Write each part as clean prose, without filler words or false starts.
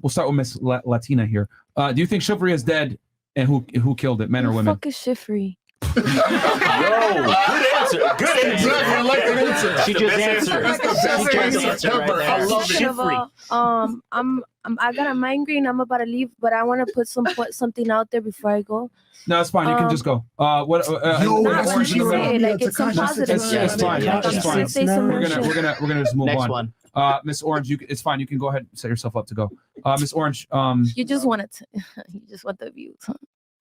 We'll start with Miss Latina here. Do you think chivalry is dead, and who killed it, men or women? Fuck is chivalry? Yo, good answer. Good answer. I like the answer. She just answered. I love it. Second of all, I got a migraine. I'm about to leave, but I want to put something out there before I go. No, it's fine. You can just go. What? It's some positive. It's fine. It's fine. We're gonna just move Next on. one. Miss Orange, it's fine. You can go ahead and set yourself up to go. Miss Orange, You just want it. You just want the views. Huh?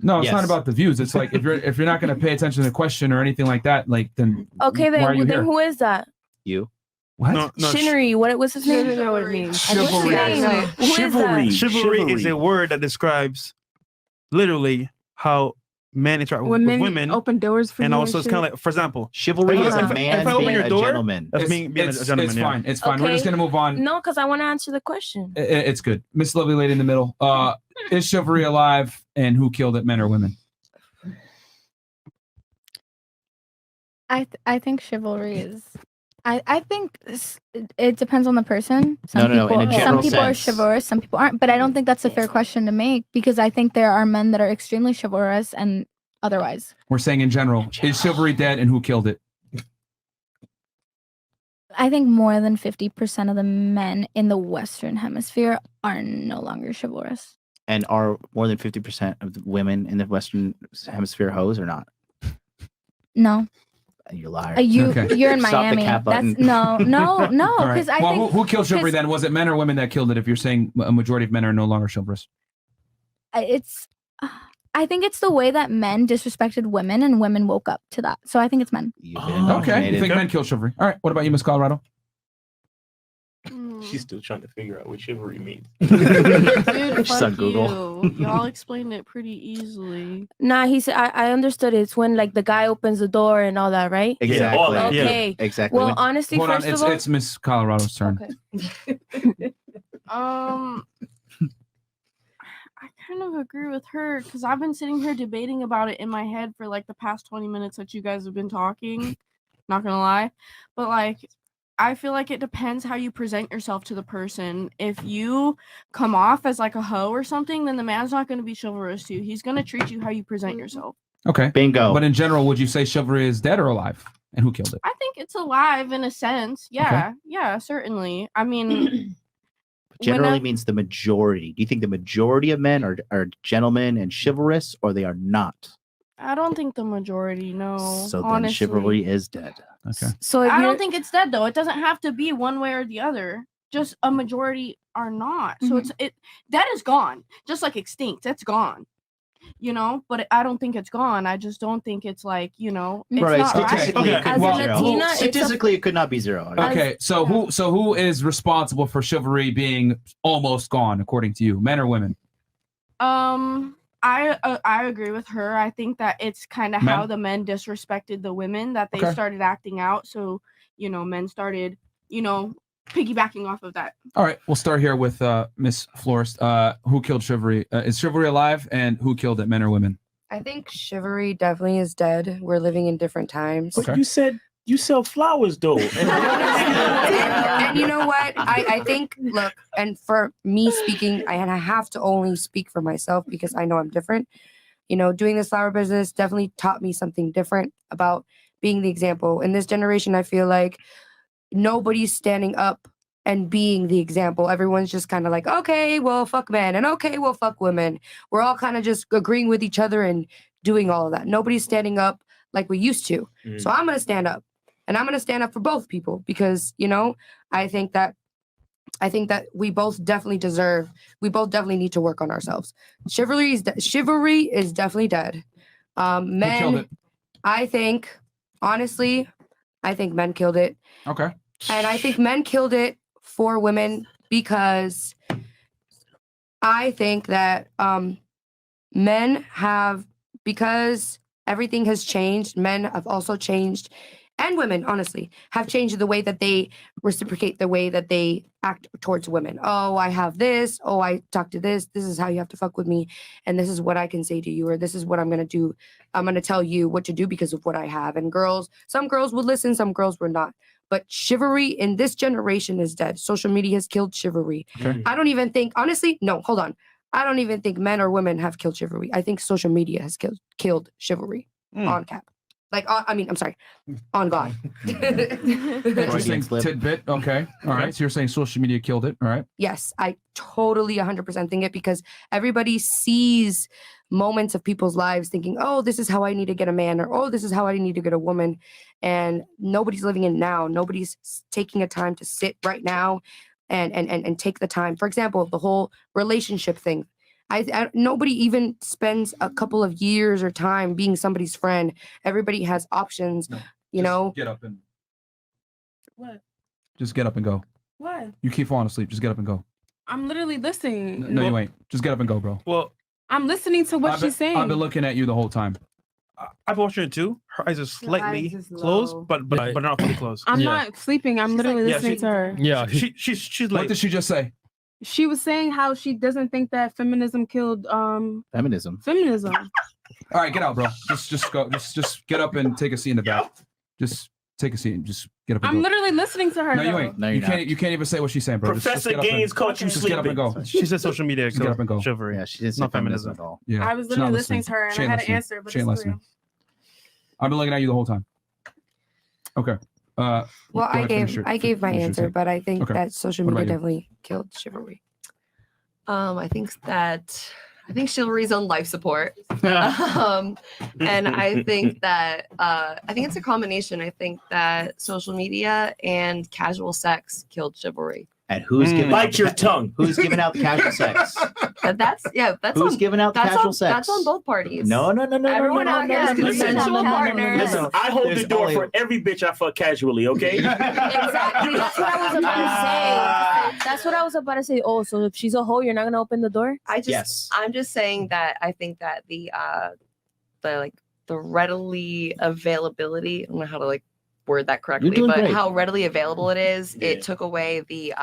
no, it's not about the views. It's like if you're not gonna pay attention to the question or anything like that, like then Okay, why are you then here? who is that? You. What? No, Chivalry. What's his name? I don't know what it means. Chivalry. Who is that? Chivalry is a word that describes literally how men interact with women. Open doors for and you also it's kind of like, for example, chivalry is a if man I open being your a door, gentleman. that's being a gentleman. It's yeah. fine. It's fine. We're Okay. just gonna move on. No, because I want to answer the question. It's good. Miss Lovely Lady in the middle. Is chivalry alive, and who killed it, men or women? I think chivalry is. I think it depends on the person. Some No. In a people, general some people are sense. chivalrous, some people aren't. But I don't think that's a fair question to make because I think there are men that are extremely chivalrous and otherwise. We're saying in general. Is chivalry dead, and who killed it? I think more than 50% of the men in the Western Hemisphere are no longer chivalrous. And are more than 50% of the women in the Western Hemisphere hoes or not? No. You liar. You're in Stop the Miami. cap That's button. no. All right. Because I Well, think who killed chivalry 'cause- then? Was it men or women that killed it? If you're saying a majority of men are no longer chivalrous. it's. I think it's the way that men disrespected women and women woke up to that. So I think it's men. Okay. You think men killed chivalry? All right. What about you, Miss Colorado? She's still trying to figure out what chivalry means. Dude, She's on fuck Google. you. Y'all explained it pretty easily. Nah, he said I understood it. It's when like the guy opens the door and all that, right? Exactly. all that. Okay. Exactly. Well, honestly, Hold on. first of all, It's Miss Colorado's turn. okay. I kind of agree with her because I've been sitting here debating about it in my head for like the past 20 minutes that you guys have been talking. Not gonna lie, but like I feel like it depends how you present yourself to the person. If you come off as like a hoe or something, then the man's not going to be chivalrous to you. He's going to treat you how you present yourself. Okay. Bingo. But in general, would you say chivalry is dead or alive? And who killed it? I think it's alive in a sense. Yeah, yeah, certainly. I mean, Generally means the majority. Do you think the majority of men are gentlemen and chivalrous, or they are not? I don't think the majority. No. So then honestly. chivalry is dead. Okay. So if I you're- don't think it's dead though. It doesn't have to be one way or the other. Just a majority are not. So it that is gone. Just like extinct. That's gone. You know, but I don't think it's gone. I just don't think it's like, it's not Statistically, right. it could As be a zero. Latina, it's a- Statistically, it could not be zero. Okay. So who is responsible for chivalry being almost gone, according to you, men or women? I agree with her. I think that it's kind of Men? how the men disrespected the women that they Okay. started acting out. So, men started, piggybacking off of that. All right. We'll start here with Miss Florist. Who killed chivalry? Is chivalry alive? And who killed it, men or women? I think chivalry definitely is dead. We're living in different times. But you said you sell flowers though. And you know what? I think, look, and for me speaking, and I have to only speak for myself because I know I'm different. Doing this flower business definitely taught me something different about being the example. In this generation, I feel like nobody's standing up and being the example. Everyone's just kind of like, okay, well, fuck men, and okay, well, fuck women. We're all kind of just agreeing with each other and doing all of that. Nobody's standing up like we used to. So I'm going to stand up. And I'm going to stand up for both people because, I think that we both definitely need to work on ourselves. Chivalry is definitely dead. Men, killed it? I think, honestly, men killed it. Okay. And I think men killed it for women because I think that because everything has changed, men have also changed. And women, honestly, have changed the way that they reciprocate, the way that they act towards women. Oh, I have this. Oh, I talk to this. This is how you have to fuck with me. And this is what I can say to you. Or this is what I'm going to do. I'm going to tell you what to do because of what I have. And some girls would listen. Some girls were not. But chivalry in this generation is dead. Social media has killed chivalry. Okay. I don't even think, honestly, no, hold on. I don't even think men or women have killed chivalry. I think social media has killed chivalry on cap. Like, I'm sorry, on God. Interesting tidbit. Okay. All right. So you're saying social media killed it. All right. Yes, I totally 100% think it, because everybody sees moments of people's lives thinking, oh, this is how I need to get a man, or oh, this is how I need to get a woman. And nobody's living in now. Nobody's taking a time to sit right now and take the time. For example, the whole relationship thing. Nobody even spends a couple of years or time being somebody's friend. Everybody has options, you know. Get up and What? just get up and go. What? You keep falling asleep. Just get up and go. I'm literally listening. No, you ain't. Just get up and go, bro. Well, I'm listening to what she's saying. I've been looking at you the whole time. I've watched her too. Her eyes are slightly eyes is closed, low. but not fully closed. I'm not sleeping. I'm literally listening to her. Yeah. She's What like, did she just say? She was saying how she doesn't think that feminism killed Feminism. feminism. All right, get out, bro. Just go. Just get up and take a seat in the back. Just take a seat and just get up and I'm go. literally listening to her. No, you though. ain't. No, you you're can't. not. You can't even say what she's saying, bro. Just Professor get up and- Gaines caught you Just get up and sleeping. go. she said social media Just get up and go. chivalry. Yeah, she didn't say Not feminism feminism. at all. Yeah. I was she's not literally listening to her, and She I ain't had listening. an answer, but She ain't it's listening. real. I've been looking at you the whole time. Okay. Well, go ahead, finish I gave my finish your answer, take. but I think Okay. that social What media about you? definitely killed chivalry. I think chivalry's on life support. And I think that it's a combination. I think that social media and casual sex killed chivalry. And who's giving Bite out your tongue. Who's giving out the casual sex? That's Who's on, giving out the that's casual on, sex? That's on both parties. No. Everyone out here is Listen. consensual partners. Listen, I hold There's the door only- for every bitch I fuck casually, okay? Exactly. That's what I was about to say. That's what I was about to say. Oh, so if she's a hoe, you're not gonna open the door? Yes. I'm just saying that I think that the readily availability, I don't know how to word that correctly, doing but great. how readily available it is, Yeah. it took away the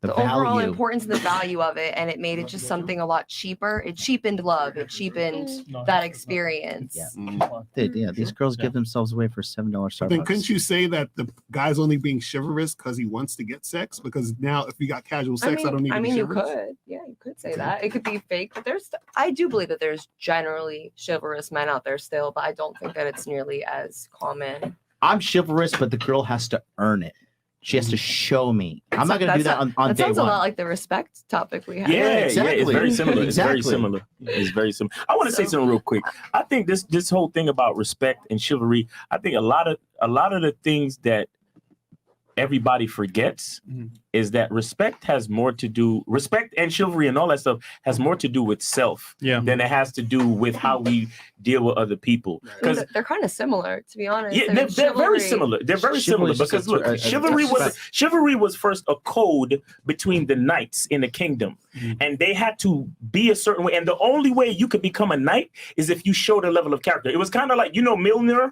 The overall value. importance and the value of it, and it made it just something a lot cheaper. It cheapened love. It cheapened that experience. Yeah. These girls give themselves away for $7 Starbucks. Then couldn't you say that the guy's only being chivalrous because he wants to get sex? Because now if you got casual sex, I don't need to be you chivalrous. could. Yeah, you could say that. It could be fake, but I do believe that there's generally chivalrous men out there still, but I don't think that it's nearly as common. I'm chivalrous, but the girl has to earn it. She has to show me. I'm not going to do that on That day sounds a one. lot like the respect topic we had. Yeah, exactly. it's very similar. Exactly. It's very similar. It's very similar. I want to say something real quick. I think this whole thing about respect and chivalry, I think a lot of the things that everybody forgets is that respect and chivalry and all that stuff has more to do with self than it has to do with how we deal with other people. Because They're kind of similar, to be honest. yeah, I mean, they're very chivalry- similar. They're very similar Chivalry is because just look, a chivalry was first a code between the knights in the kingdom, and they had to be a certain way. And the only way you could become a knight is if you showed a level of character. It was kind of like Mjolnir,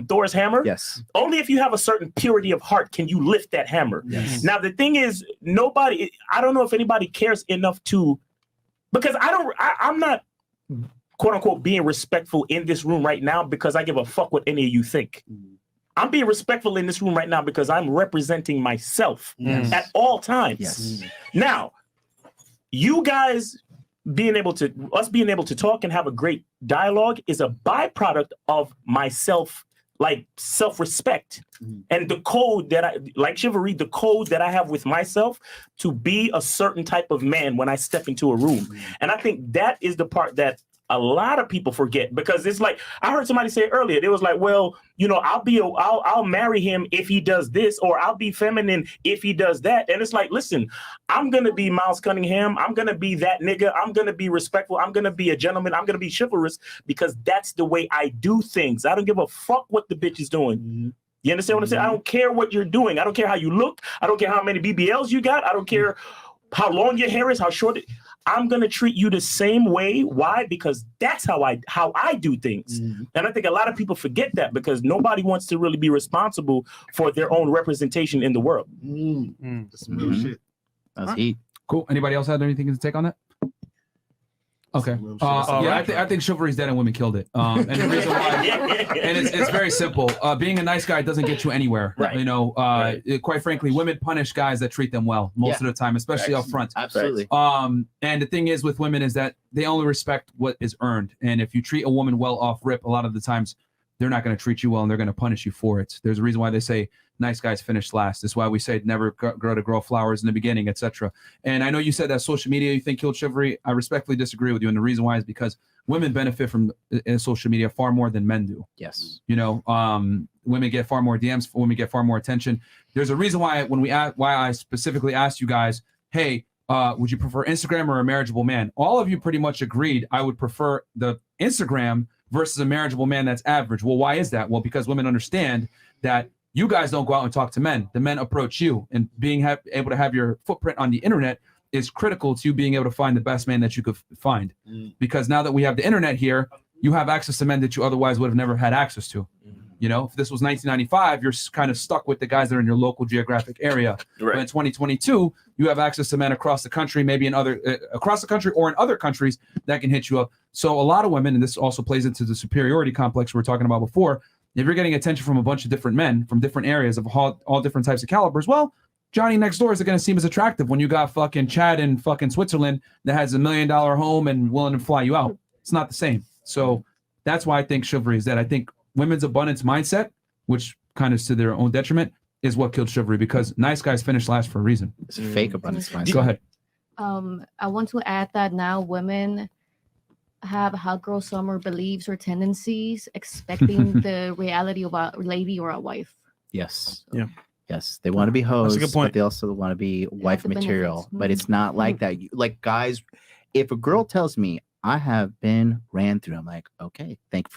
Thor's hammer. Yes. Only if you have a certain purity of heart can you lift that hammer. Yes. Now the thing is, I don't know if anybody cares enough to, because I'm not quote unquote being respectful in this room right now because I give a fuck what any of you think. I'm being respectful in this room right now because I'm representing myself at all times. Yes. Now, you guys being able to talk and have a great dialogue is a byproduct of myself, like self-respect and the code that chivalry, the code that I have with myself to be a certain type of man when I step into a room. And I think that is the part that a lot of people forget, because it's like, I heard somebody say earlier, they was like, well, I'll marry him if he does this, or I'll be feminine if he does that. And it's like, listen, I'm going to be Miles Cunningham. I'm going to be that nigga. I'm going to be respectful. I'm going to be a gentleman. I'm going to be chivalrous because that's the way I do things. I don't give a fuck what the bitch is doing. You understand what I'm saying? I don't care what you're doing. I don't care how you look. I don't care how many BBLs you got. I don't care how long your hair is, how short it. I'm gonna treat you the same way. Why? Because that's how I do things. And I think a lot of people forget that because nobody wants to really be responsible for their own representation in the world. That's some real shit. That's heat. Cool. Anybody else have anything to take on that? Okay. I think chivalry is dead and women killed it. And the reason why, and it's very simple. Being a nice guy doesn't get you anywhere. Right. You know, quite frankly, women punish guys that treat them well most of the time, especially up front. Absolutely. And the thing is with women is that they only respect what is earned. And if you treat a woman well off rip, a lot of the times they're not going to treat you well and they're going to punish you for it. There's a reason why they say nice guys finish last. That's why we say never grow flowers in the beginning, etc. And I know you said that social media you think killed chivalry. I respectfully disagree with you. And the reason why is because women benefit from social media far more than men do. Yes. You know, women get far more DMs, women get far more attention. There's a reason why why I specifically asked you guys, hey, would you prefer Instagram or a marriageable man? All of you pretty much agreed I would prefer the Instagram versus a marriageable man that's average. Well, why is that? Well, because women understand that you guys don't go out and talk to men. The men approach you, and being able to have your footprint on the internet is critical to you being able to find the best man that you could find. Because now that we have the internet here, you have access to men that you otherwise would have never had access to. You know, if this was 1995, you're kind of stuck with the guys that are in your local geographic area. Right. But in 2022, you have access to men across the country, maybe in across the country or in other countries that can hit you up. So a lot of women, and this also plays into the superiority complex we were talking about before, if you're getting attention from a bunch of different men from different areas of all different types of calibers, well, Johnny next door is going to seem as attractive when you got fucking Chad in fucking Switzerland that has $1 million home and willing to fly you out. It's not the same. So that's why I think chivalry is dead. I think women's abundance mindset, which kind of is to their own detriment, is what killed chivalry because nice guys finish last for a reason. It's a fake abundance mindset. Go ahead. I want to add that now women have hot girl summer beliefs or tendencies, expecting the reality of a lady or a wife. Yes. Yeah. Yes. They want to be hoes, That's a good point. but they also want to be wife the material. benefits. But it's not like that. Like guys, if a girl tells me I have been ran through, I'm like, okay, thanks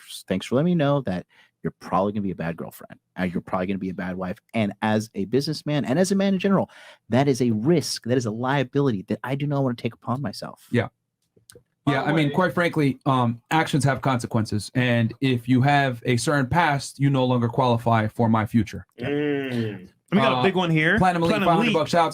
for letting me know that you're probably gonna be a bad girlfriend. You're probably gonna be a bad wife. And as a businessman and as a man in general, that is a risk. That is a liability that I do not want to take upon myself. Yeah. Yeah, I mean, quite frankly, actions have consequences. And if you have a certain past, you no longer qualify for my future. We got a big one here. Platinum Elite, $500 shout out